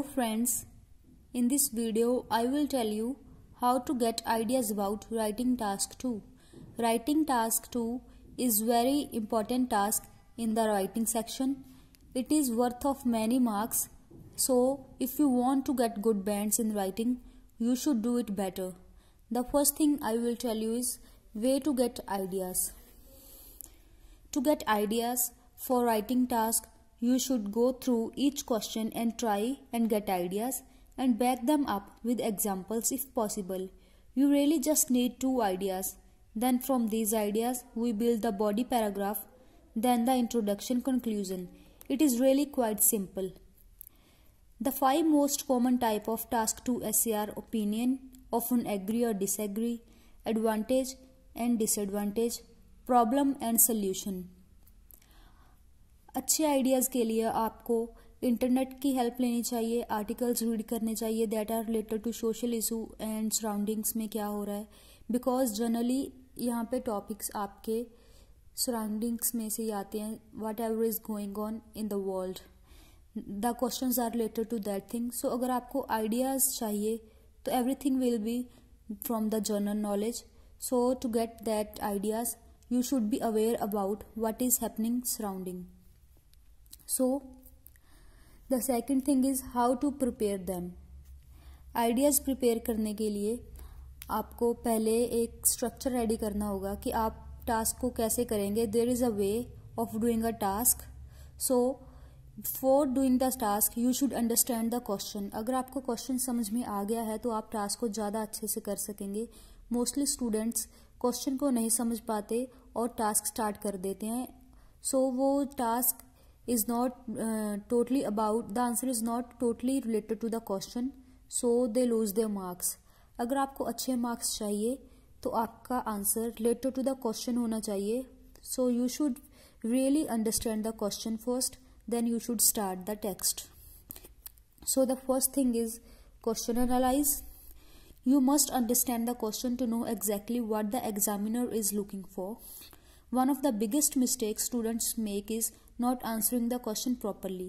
Hello friends, in this video I will tell you how to get ideas about writing task 2. Writing task 2 is very important task in the writing section. It is worth of many marks, so if you want to get good bands in writing, you should do it better. The first thing I will tell you is way to get ideas. To get ideas for writing task, you should go through each question and try and get ideas and back them up with examples if possible. You really just need 2 ideas. Then from these ideas, we build the body paragraph, then the introduction conclusion. It is really quite simple. The 5 most common type of task 2 essay are opinion, often agree or disagree, advantage and disadvantage, problem and solution. अच्छे ideas के लिए आपको internet की help लेनी चाहिए, articles read करने चाहिए that are related to social issue and surroundings में क्या हो रहा है, बिकॉज जनरली यहाँ पे टॉपिक्स आपके सराउंडिंग्स में से ही आते हैं. Whatever is going on in the world, the questions are related to that thing. So अगर आपको आइडियाज़ चाहिए तो everything will be from the general knowledge. So to get that ideas you should be aware about what is happening surrounding. So the second thing is how to prepare them. Ideas prepare करने के लिए आपको पहले एक structure ready करना होगा कि आप टास्क को कैसे करेंगे. There is a way of doing a task. So for doing the task you should understand the question. अगर आपको क्वेश्चन समझ में आ गया है तो आप टास्क को ज़्यादा अच्छे से कर सकेंगे. मोस्टली स्टूडेंट्स क्वेश्चन को नहीं समझ पाते और टास्क स्टार्ट कर देते हैं. सो वो task is not totally about the answer is not totally related to the question, so they lose their marks. अगर आपको अच्छे मार्क्स चाहिए तो आपका answer related to the question होना चाहिए. So you should really understand the question first, then you should start the text. So the first thing is question analyse. You must understand the question to know exactly what the examiner is looking for. One of the biggest mistakes students make is not answering the question properly.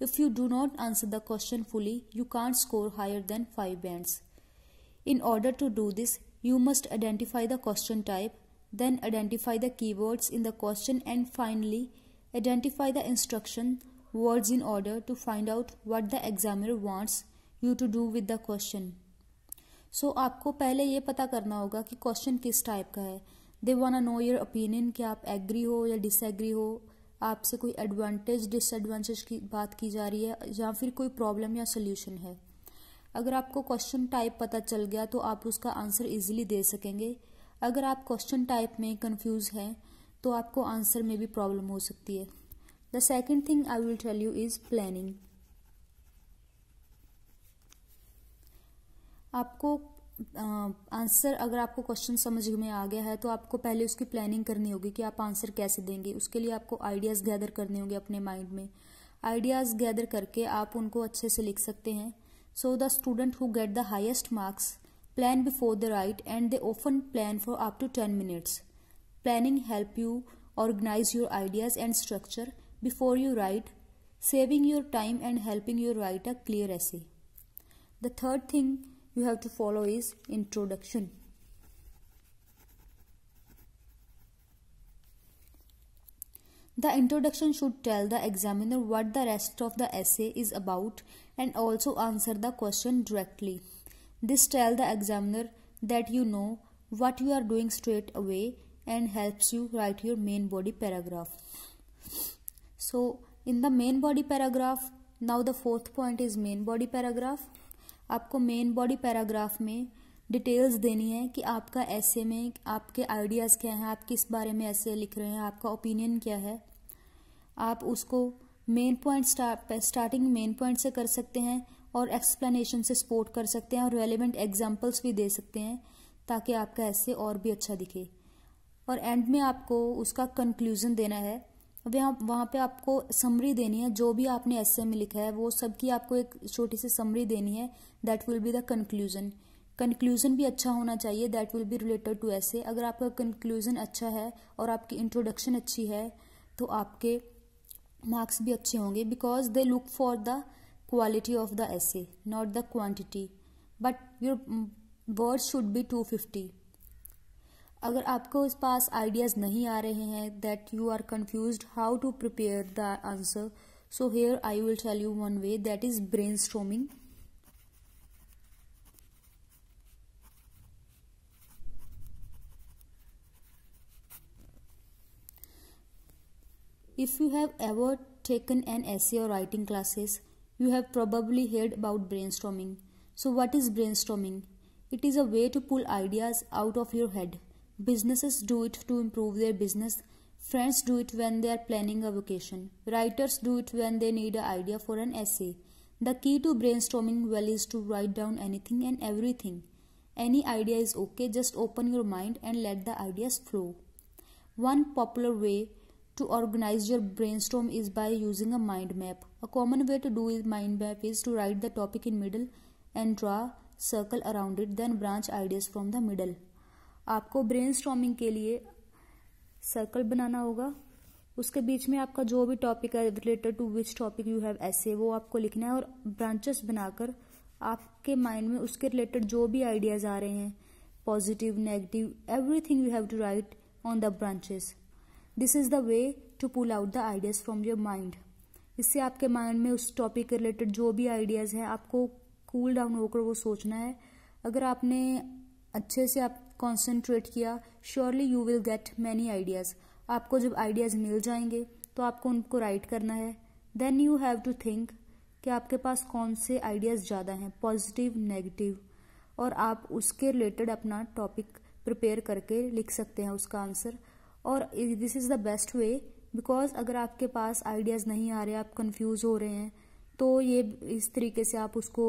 If you do not answer the question fully, you can't score higher than 5 bands. In order to do this, you must identify the question type, then identify the keywords in the question and finally identify the instruction words in order to find out what the examiner wants you to do with the question. सो आपको पहले ये पता करना होगा कि question किस type का है. They want know your opinion कि आप एग्री हो या डिसएग्री हो, आपसे कोई एडवांटेज डिसएडवांटेज की बात की जा रही है या फिर कोई प्रॉब्लम या सोल्यूशन है. अगर आपको क्वेश्चन टाइप पता चल गया तो आप उसका आंसर इजीली दे सकेंगे. अगर आप क्वेश्चन टाइप में कंफ्यूज हैं तो आपको आंसर में भी प्रॉब्लम हो सकती है. The second thing I will tell you is planning. आपको आंसर अगर आपको क्वेश्चन समझ में आ गया है तो आपको पहले उसकी प्लानिंग करनी होगी कि आप आंसर कैसे देंगे. उसके लिए आपको आइडियाज़ गैदर करने होंगे अपने माइंड में. आइडियाज़ गैदर करके आप उनको अच्छे से लिख सकते हैं. So the student who get the highest marks plan before the write and they often plan for up to 10 minutes. Planning help you organise your ideas and structure before you write, saving your time and helping you write a clear essay. The third thing you have to follow is introduction. The introduction should tell the examiner what the rest of the essay is about and also answer the question directly. This tells the examiner that you know what you are doing straight away and helps you write your main body paragraph. So in the main body paragraph, now the fourth point is main body paragraph. आपको main body paragraph में details देनी है कि आपका ऐसे में आपके ideas क्या हैं, आप किस बारे में ऐसे लिख रहे हैं, आपका ओपिनियन क्या है. आप उसको main point starting main point से कर सकते हैं और एक्सप्लेनेशन से सपोर्ट कर सकते हैं और रेलेवेंट एग्जांपल्स भी दे सकते हैं ताकि आपका ऐसे और भी अच्छा दिखे. और एंड में आपको उसका कंक्लूजन देना है. वहाँ पे आपको समरी देनी है. जो भी आपने एसे में लिखा है वो सब की आपको एक छोटी सी समरी देनी है. That will be the conclusion. Conclusion भी अच्छा होना चाहिए, that will be related to essay. अगर आपका कंक्लूजन अच्छा है और आपकी इंट्रोडक्शन अच्छी है तो आपके मार्क्स भी अच्छे होंगे because they look for the quality of the essay, not the quantity, but your words should be 250. अगर आपको इस पास आइडियाज़ नहीं आ रहे हैं, that you are confused how to prepare the answer, so here I will tell you one way, that is brainstorming. If you have ever taken an essay or writing classes, you have probably heard about brainstorming. So what is brainstorming? It is a way to pull ideas out of your head. Businesses do it to improve their business. Friends do it when they are planning a vacation. Writers do it when they need an idea for an essay. The key to brainstorming well is to write down anything and everything. Any idea is okay, just open your mind and let the ideas flow. One popular way to organize your brainstorm is by using a mind map. A common way to do a mind map is to write the topic in middle and draw circle around it, then branch ideas from the middle. आपको brainstorming के लिए circle बनाना होगा, उसके बीच में आपका जो भी topic है related to which topic you have ऐसे वो आपको लिखना है, और ब्रांचेस बनाकर आपके माइंड में उसके रिलेटेड जो भी आइडियाज आ रहे हैं, positive negative, everything you have to write on the branches. This is the way to pull out the ideas from your mind. इससे आपके माइंड में उस टॉपिक के रिलेटेड जो भी आइडियाज हैं आपको कूल डाउन होकर वो सोचना है. अगर आपने अच्छे से आप कॉन्सेंट्रेट किया, surely you will get many ideas. आपको जब आइडियाज मिल जाएंगे तो आपको उनको राइट करना है. Then you have to think कि आपके पास कौन से आइडियाज ज़्यादा हैं, पॉजिटिव नेगेटिव, और आप उसके रिलेटेड अपना टॉपिक प्रिपेयर करके लिख सकते हैं उसका आंसर. और this is the best way, because अगर आपके पास आइडियाज़ नहीं आ रहे, आप कंफ्यूज हो रहे हैं, तो ये इस तरीके से आप उसको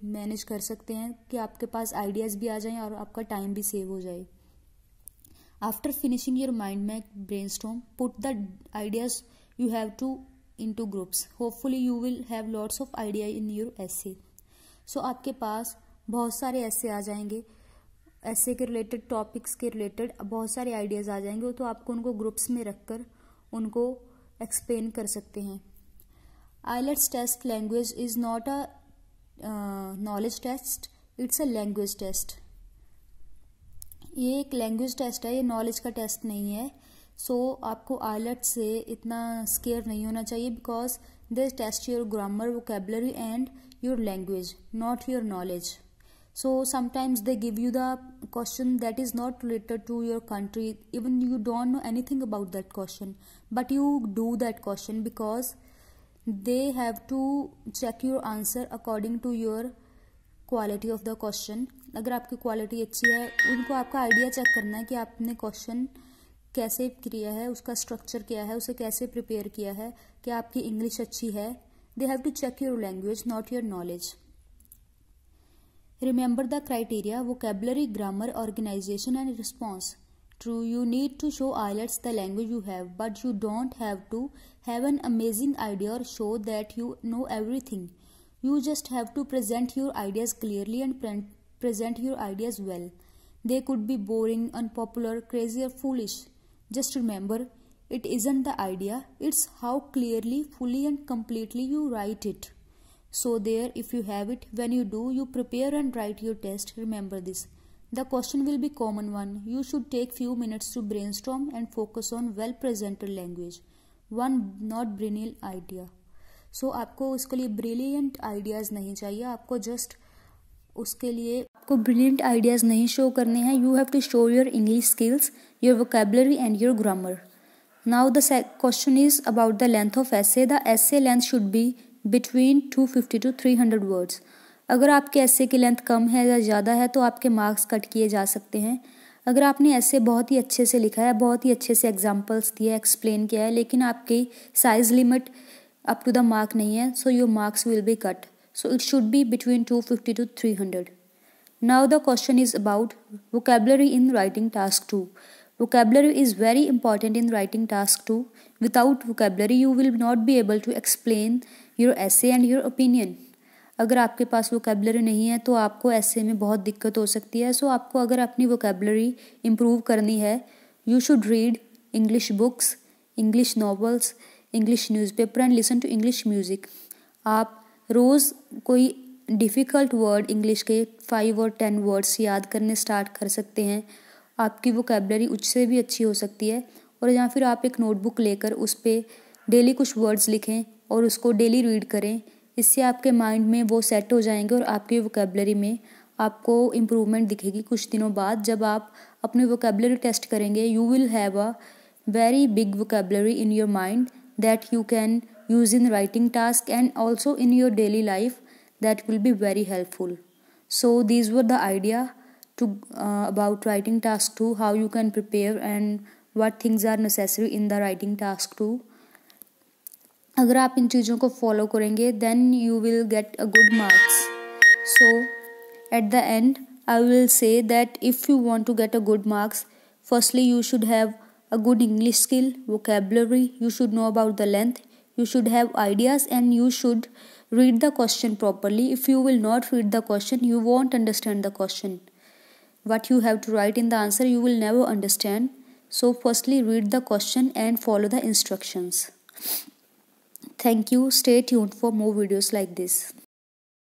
मैनेज कर सकते हैं कि आपके पास आइडियाज़ भी आ जाएं और आपका टाइम भी सेव हो जाए. After finishing your mind map brainstorm, put the ideas you have to into groups. Hopefully you will have lots of idea in your essay. So आपके पास बहुत सारे ऐसे आ जाएंगे, ऐसे के रिलेटेड टॉपिक्स के रिलेटेड बहुत सारे आइडियाज़ आ जाएंगे, तो आपको उनको ग्रुप्स में रखकर उनको एक्सप्लेन कर सकते हैं. IELTS test language is not a knowledge test, it's a language test. ये एक लैंग्वेज टेस्ट है, ये नॉलेज का टेस्ट नहीं है. सो आपको IELTS से इतना स्केयर नहीं होना चाहिए, because they test your grammar, vocabulary and your language, not your knowledge. So sometimes they give you the question that is not related to your country, even you don't know anything about that question, but you do that question because they have to check your answer according to your quality of the question. अगर आपकी quality अच्छी है, उनको आपका idea check करना है कि आपने क्वेश्चन कैसे किया है, उसका स्ट्रक्चर क्या है, उसे कैसे प्रिपेयर किया है, कि आपकी इंग्लिश अच्छी है. They have to check your language, not your knowledge. Remember the criteria: vocabulary, grammar, organization and response. True, you need to show IELTS the language you have, but you don't have to have an amazing idea or show that you know everything. You just have to present your ideas clearly and present your ideas well. They could be boring, unpopular, crazy or foolish. Just remember, it isn't the idea, it's how clearly, fully and completely you write it. So there, if you have it, when you do, you prepare and write your test. Remember this. The question will be common one. You should take few minutes to brainstorm and focus on well presented language. One not brilliant idea. So आपको उसके लिए brilliant ideas नहीं चाहिए, आपको just उसके लिए आपको brilliant ideas नहीं show करने हैं. You have to show your English skills, your vocabulary and your grammar. Now the question is about the length of essay. The essay length should be between 250 to 300 words. अगर आपके ऐसे की length कम है या ज़्यादा है तो आपके मार्क्स कट किए जा सकते हैं. अगर आपने ऐसे बहुत ही अच्छे से लिखा है, बहुत ही अच्छे से एग्जांपल्स दिए, एक्सप्लेन किया है, लेकिन आपकी size limit up to the mark नहीं है, so your marks will be cut. So it should be between 250 to 300. Now the question is about vocabulary in writing task 2. Vocabulary is very important in writing task 2. Without vocabulary, you will not be able to explain your essay and your opinion. अगर आपके पास vocabulary नहीं है तो आपको essay में बहुत दिक्कत हो सकती है. सो आपको अगर अपनी vocabulary improve करनी है, you should read English books, English novels, English newspaper and listen to English music. आप रोज़ कोई डिफ़िकल्ट वर्ड इंग्लिश के 5 और 10 वर्ड्स याद करने स्टार्ट कर सकते हैं। आपकी वोकैबलरी उससे भी अच्छी हो सकती है। और या फिर आप एक नोटबुक लेकर उस पर डेली कुछ वर्ड्स लिखें और उसको डेली रीड करें। इससे आपके माइंड में वो सेट हो जाएंगे और आपकी वोकैबलरी में आपको इम्प्रूवमेंट दिखेगी कुछ दिनों बाद। जब आप अपनी वोकैबलरी टेस्ट करेंगे, you will have a very big vocabulary in your mind that you can use in writing task and also in your daily life, that will be very helpful. So these were the idea to about writing task 2, how you can prepare and what things are necessary in the writing task 2. अगर आप इन चीज़ों को follow करेंगे then you will get a good marks. So at the end I will say that if you want to get a good marks, firstly you should have a good English skill, vocabulary, you should know about the length, you should have ideas, and you should read the question properly. If you will not read the question, you won't understand the question. What you have to write in the answer, you will never understand. So firstly read the question and follow the instructions. Thank you. Stay tuned for more videos like this.